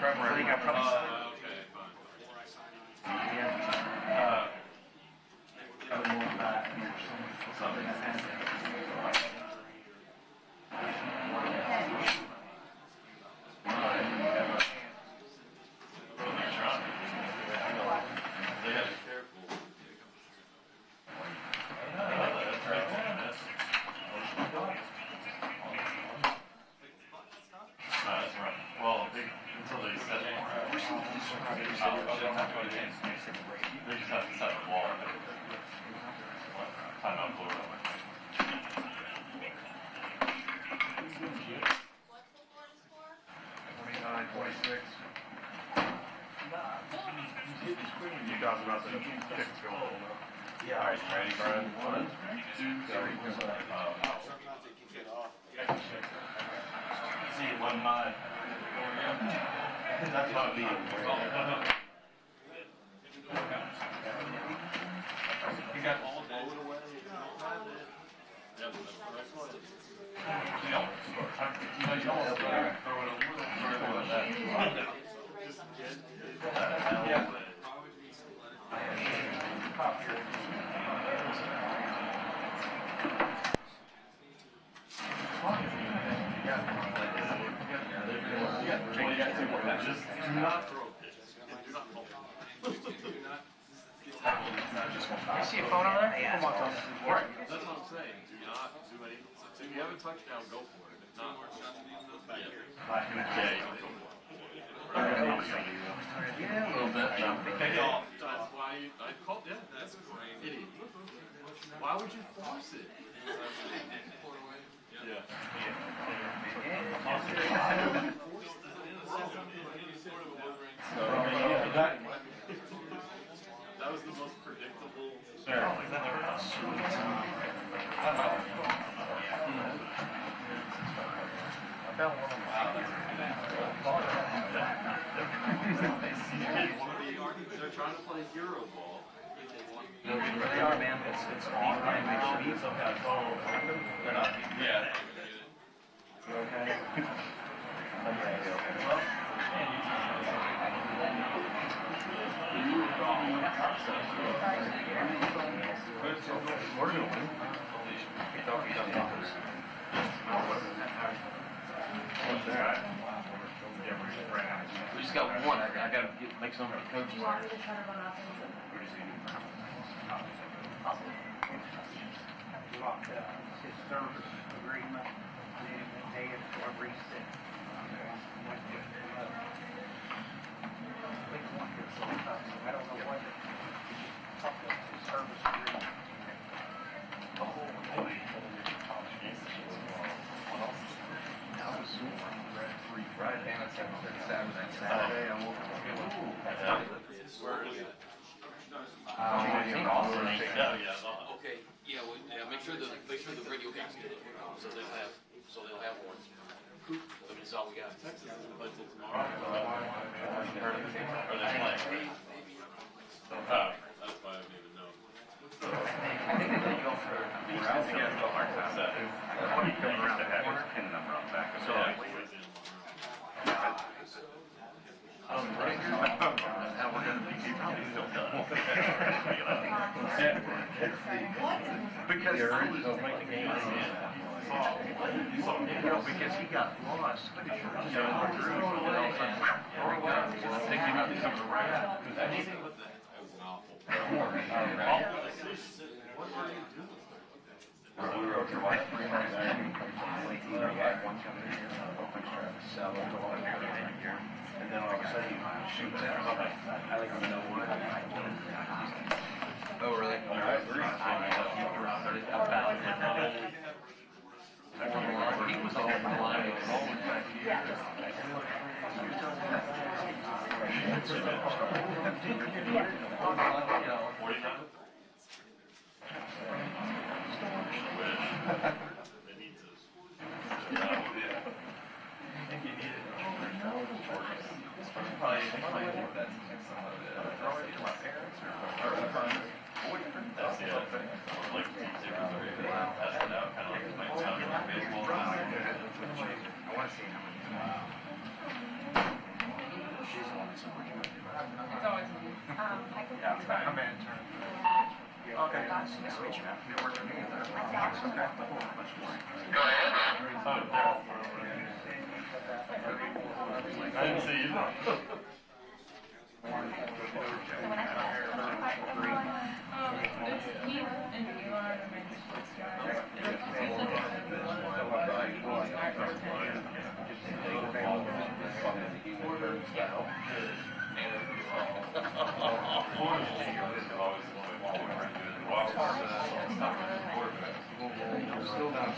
I think I probably. Okay, fine. Yeah. Probably more back or something like that. They got to be careful. That's right. Well, until they set it. They just have to set the wall. Time out Florida. What's the Florida score? 29-26. You talked about the kick goal. Yeah. All right, ready, Brian? 1, 2, 3. See, it wasn't mine. That's what me. You got all day. Yep, that's the right one. You don't throw it a little further than that. Just get Just do not throw pitches. Do not call. Do not. You see a phone over there? Yeah. Right. That's what I'm saying. Do not do anything. If you have a touchdown, go for it. If not, back here. Yeah, you don't go for it. Yeah, a little bit. Take off. That's why I called. Yeah, that's great. Idiot. Why would you force it? Yeah. That was the most predictable. They're trying to play Euro ball. They are, man. It's all right. Make sure you some kind of phone. They're not. Yeah. Okay. We're going to win. We just got one. I got to make some of the coaches. You want me to turn them on off? Locked his service agreement, and then they had to reset. I don't know what his service agreement. Friday. Saturday. I woke up. Where is it? Okay, yeah, well, yeah, make sure the radio guys get it, so they'll have one. I mean, that's all we got. Texas isn't played till tomorrow. Or they play. That's why I don't even know. I think they go for Coming around to have his pin number on the back. So how we're going to be probably still done. Because they'll make the game. Because he got lost. Anything but that. That was awful. What were you doing? And then all of a sudden he shoots out. I like to know what. Oh, really? He was all blind. They need to. That's the other thing. Like, that's now kind of like my town baseball. I want to see how many. Nice to meet you, man. Good working with you there. I didn't see you. Still down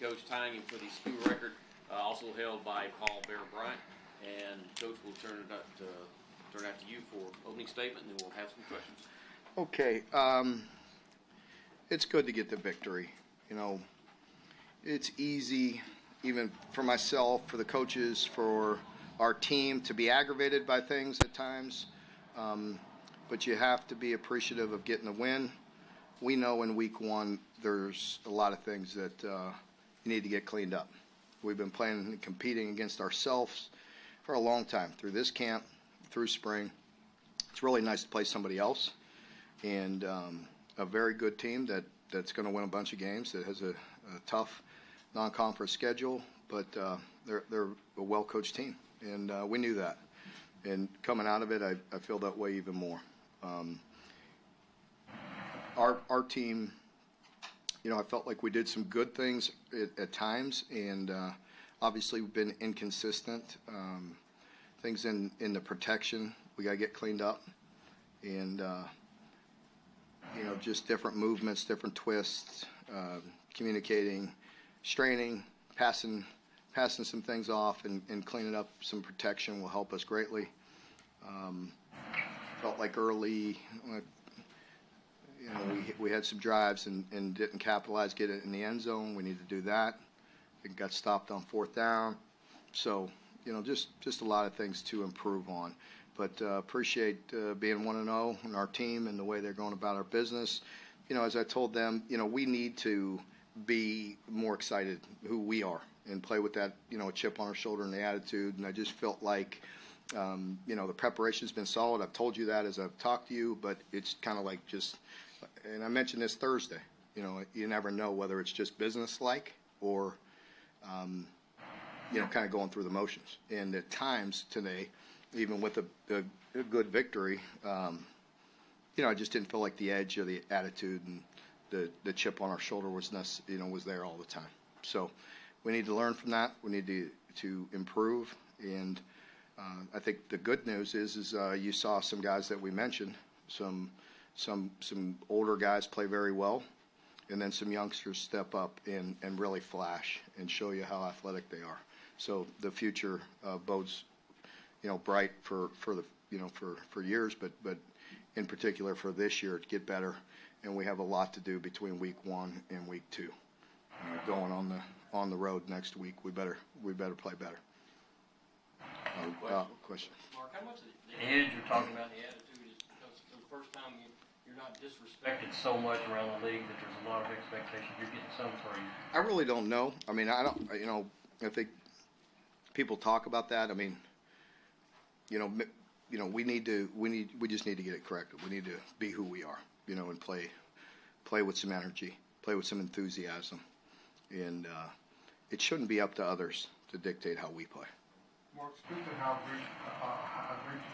Coach tying him for the school record, also held by Paul Bear Bryant. And Coach will turn it out to you for opening statement, and then we'll have some questions. Okay, it's good to get the victory. You know, it's easy, even for myself, for the coaches, for our team, to be aggravated by things at times. But you have to be appreciative of getting the win. We know in week one there's a lot of things that you need to get cleaned up. We've been playing and competing against ourselves for a long time, through this camp, through spring. It's really nice to play somebody else, and a very good team that's going to win a bunch of games, that has a tough non-conference schedule, but they're a well-coached team, and we knew that. And coming out of it, I feel that way even more. Our team, you know, I felt like we did some good things at times, and obviously we've been inconsistent. Things in the protection, we got to get cleaned up, and you know, just different movements, different twists, communicating, straining, passing some things off, and cleaning up some protection will help us greatly. Felt like early, you know, we had some drives and didn't capitalize, get it in the end zone. We need to do that. It got stopped on 4th down. So, you know, just a lot of things to improve on. But appreciate being 1-0 in our team and the way they're going about our business. You know, as I told them, you know, we need to be more excited who we are and play with that, you know, a chip on our shoulder and the attitude. And I just felt like, you know, the preparation's been solid. I've told you that as I've talked to you, but it's kind of like just, and I mentioned this Thursday, you know, you never know whether it's just business-like or, you know, kind of going through the motions. And at times today, even with a good victory, you know, I just didn't feel like the edge or the attitude and the chip on our shoulder was there all the time. So we need to learn from that. We need to improve. And I think the good news is you saw some guys that we mentioned, some older guys play very well, and then some youngsters step up and really flash and show you how athletic they are. So the future bodes, you know, bright for the, you know, for years, but in particular for this year to get better. And we have a lot to do between week 1 and week 2. Going on the road next week, we better play better. Question. Question. Mark, how much of the edge you're talking about, the attitude, is because for the first time you're not disrespected so much around the league that there's a lot of expectation you're getting some praise? I really don't know. I mean, I don't, I think people talk about that. I mean, we just need to get it corrected. We need to be who we are, and play with some energy, play with some enthusiasm. And it shouldn't be up to others to dictate how we play. Mark, speak to how great you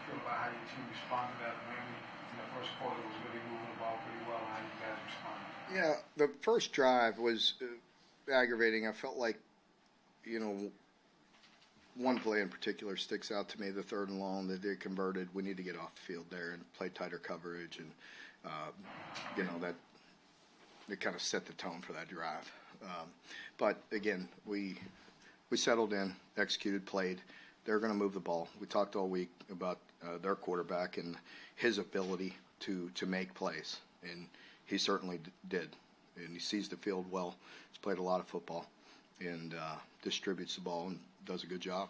feel about how your team responded to that win in the first quarter. Was really moving the ball pretty well, and how you guys responded. Yeah, the first drive was aggravating. I felt like, one play in particular sticks out to me, the 3rd and long that they converted. We need to get off the field there and play tighter coverage, and, that it kind of set the tone for that drive. But again, we settled in, executed, played. They're going to move the ball. We talked all week about their quarterback and his ability to make plays, and he certainly did. And he sees the field well. He's played a lot of football and distributes the ball and does a good job.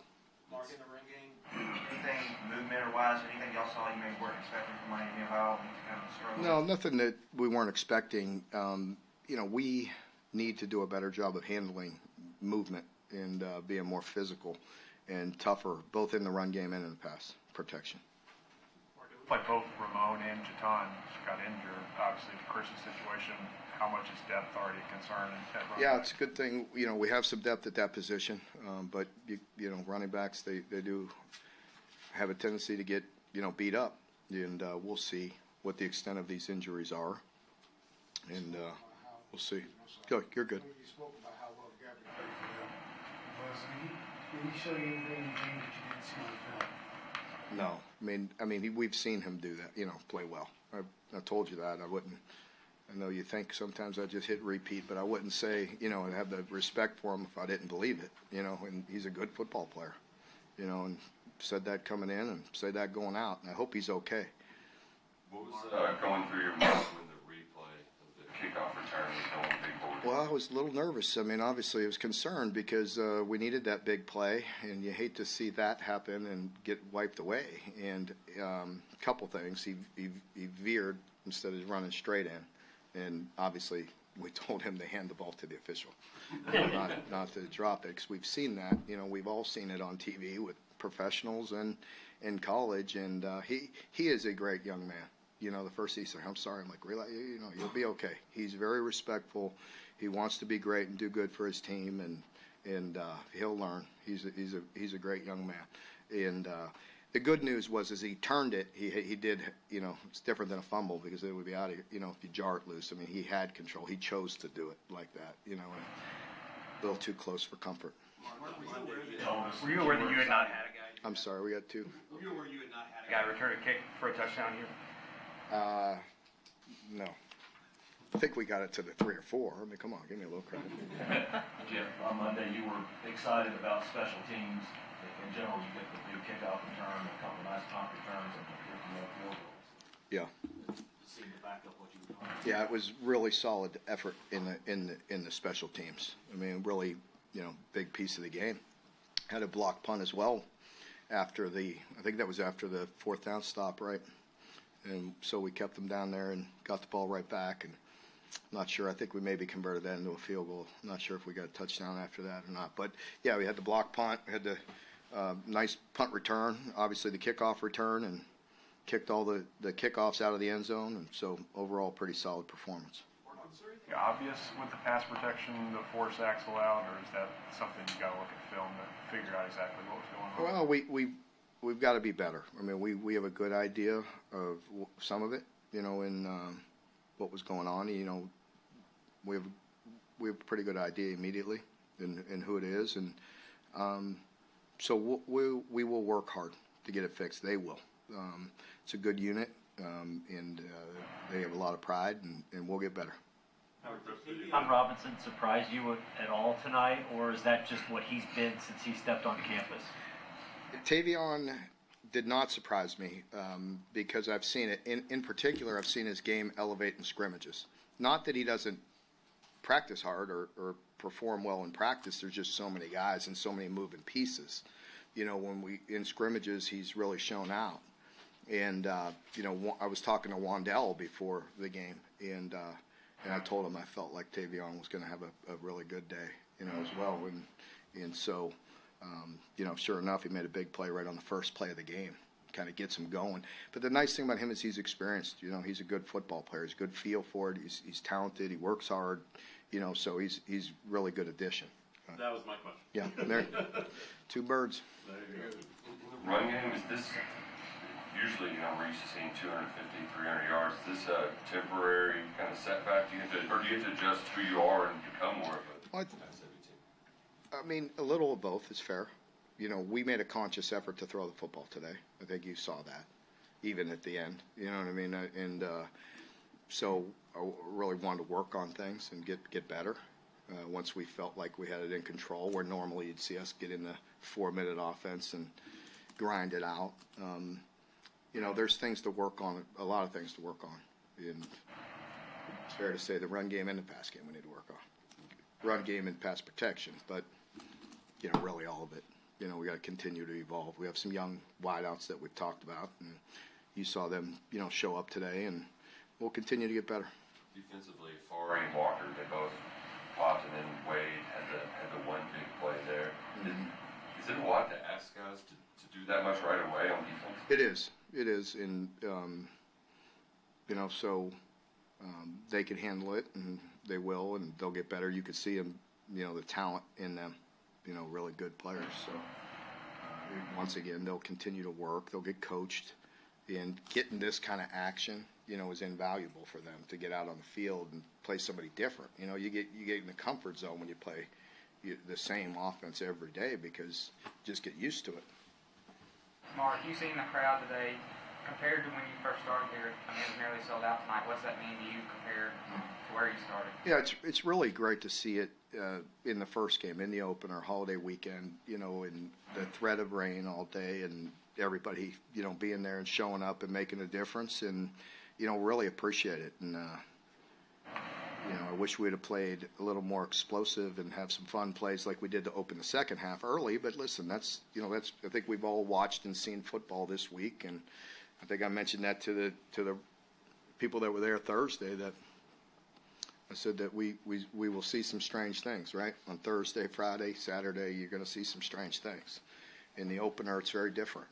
Mark, in the run game, anything movement or wise, anything y'all saw you maybe weren't expecting from Miami, Ohio, kind of struggle? No, nothing that we weren't expecting. We need to do a better job of handling movement and being more physical and tougher, both in the run game and in the pass protection. Like both Ramon and Jatan got injured. Obviously, the Christian situation, how much is depth already a concern? Yeah, it's a good thing. We have some depth at that position, but running backs they do have a tendency to get beat up, and we'll see what the extent of these injuries are, and we'll see. Go, you're good. You spoke about how well Gavin played for them. Did he show you anything in the game that you didn't see on the film? No, I mean, we've seen him do that. Play well. I told you that. I know you think sometimes I just hit repeat, but I wouldn't say, and have the respect for him if I didn't believe it, and he's a good football player, and said that coming in and said that going out, and I hope he's okay. What was going through your mind when the replay of the kickoff return was going big board? Well, I was a little nervous. I mean, obviously I was concerned because we needed that big play, and you hate to see that happen and get wiped away. And a couple things, he veered instead of running straight in, and obviously we told him to hand the ball to the official, not to drop it, because we've seen that. We've all seen it on TV with professionals and in college, and he is a great young man. The first he said, "I'm sorry." I'm like, "Really? You'll be okay." He's very respectful. He wants to be great and do good for his team, and he'll learn. He's a great young man. And the good news was, as he turned it, he did. It's different than a fumble because it would be out of. If you jar it loose. I mean, he had control. He chose to do it like that. And a little too close for comfort. Were you aware that you had not had a guy? I'm sorry, we got two. Were you aware you had not had a guy return a kick for a touchdown here? No. I think we got it to the 3 or 4. I mean, come on, give me a little credit. Jeff, on Monday you were excited about special teams. In general, you get the big kickoff return, a couple nice punt returns, and 50-yard field goals. Yeah. Seemed to back up what you were doing. Yeah, it was really solid effort in the special teams. I mean, really, big piece of the game. Had a block punt as well after I think that was after the 4th down stop, right? And so we kept them down there and got the ball right back. And I'm not sure. I think we maybe converted that into a field goal. I'm not sure if we got a touchdown after that or not. But yeah, we had the block punt. We had the nice punt return. Obviously the kickoff return, and kicked all the kickoffs out of the end zone. And so overall, pretty solid performance. Obvious with the pass protection, the 4 sacks allowed, or is that something you got to look at film to figure out exactly what was going on? Well, we've got to be better. I mean, we have a good idea of some of it, in what was going on. We have a pretty good idea immediately in who it is, and so we will work hard to get it fixed. They will. It's a good unit, and they have a lot of pride, and we'll get better. John Robinson surprised you at all tonight, or is that just what he's been since he stepped on campus? Tavion did not surprise me because I've seen it. In particular, I've seen his game elevate in scrimmages. Not that he doesn't practice hard or perform well in practice. There's just so many guys and so many moving pieces. When in scrimmages, he's really shown out. And, I was talking to Wandell before the game, and I told him I felt like Tavion was going to have a really good day, as well. And so, sure enough, he made a big play right on the first play of the game, kind of gets him going. But the nice thing about him is he's experienced. He's a good football player. He's a good feel for it. He's talented. He works hard. So he's really good addition. That was my question. Yeah, there, 2 birds. There you go. Run game, is this, usually, we're used to seeing 250, 300 yards. Is this a temporary kind of setback? Or do you have to adjust who you are and become more of a Well, I mean, a little of both is fair. We made a conscious effort to throw the football today. I think you saw that, even at the end. You know what I mean? And so I really wanted to work on things and get better. Once we felt like we had it in control, where normally you'd see us get in the 4-minute offense and grind it out. There's things to work on, a lot of things to work on. And it's fair to say the run game and the pass game we need to work on. Run game and pass protection, but, really all of it. We got to continue to evolve. We have some young wideouts that we've talked about, and you saw them, show up today, and we'll continue to get better. defensively? Fari and Walker, they both popped, and then Wade had the one big play there. Is it a lot to ask guys to do that much right away on defense? It is, and they can handle it, and they will, and they'll get better. You could see them, the talent in them, really good players. So once again, they'll continue to work. They'll get coached, and getting this kind of action, is invaluable for them to get out on the field and play somebody different. You get in the comfort zone when you play the same offense every day because you just get used to it. Mark, you seen the crowd today compared to when you first started here. I mean, it was nearly sold out tonight. What's that mean to you compared to where you started? Yeah, it's really great to see it in the first game, in the opener, holiday weekend, and the threat of rain all day, and everybody, being there and showing up and making a difference, and, really appreciate it. And, I wish we'd have played a little more explosive and have some fun plays like we did to open the second half early. But listen, that's I think we've all watched and seen football this week, and I think I mentioned that to the people that were there Thursday, that I said that we will see some strange things, right? On Thursday, Friday, Saturday, you're going to see some strange things. In the opener, it's very different.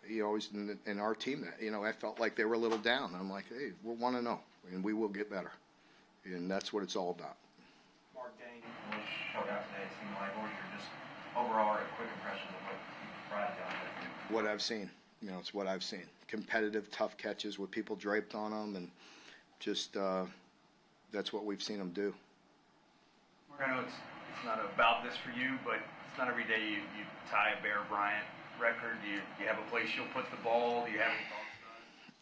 You always in our team that I felt like they were a little down. I'm like, hey, we're 1-0, and we will get better, and that's what it's all about. Mark, Danny, when you showed out today, it seemed like, or your just overall quick impressions of what you provided down there. What I've seen, it's what I've seen. Competitive, tough catches with people draped on them, and just that's what we've seen them do. Mark, I know it's not about this for you, but it's not every day you tie a Bear Bryant record. Do you have a place you'll put the ball? Do you have any thoughts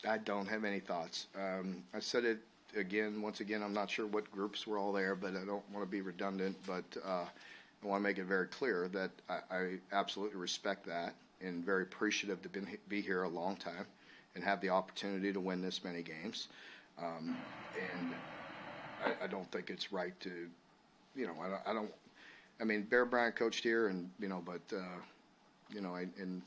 on it? I don't have any thoughts. I said it once again, I'm not sure what groups were all there, but I don't want to be redundant, but I want to make it very clear that I absolutely respect that and very appreciative to be here a long time and have the opportunity to win this many games. And I don't think it's right to, I mean, Bear Bryant coached here, and, but, and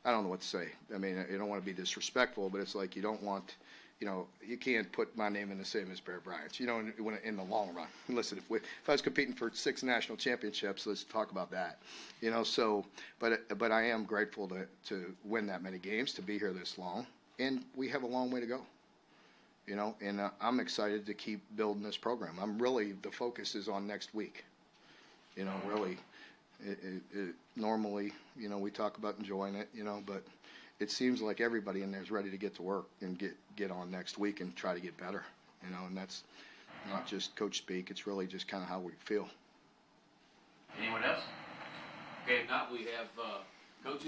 I don't know what to say. I mean, I don't want to be disrespectful, but it's like you don't want, you can't put my name in the same as Bear Bryant's, in the long run. Listen, if I was competing for 6 national championships, let's talk about that. So, but I am grateful to win that many games, to be here this long, and we have a long way to go. And I'm excited to keep building this program. The focus is on next week. Really, normally, we talk about enjoying it, but it seems like everybody in there is ready to get to work and get on next week and try to get better, and that's not just coach speak. It's really just kind of how we feel. Anyone else? Okay, if not, we have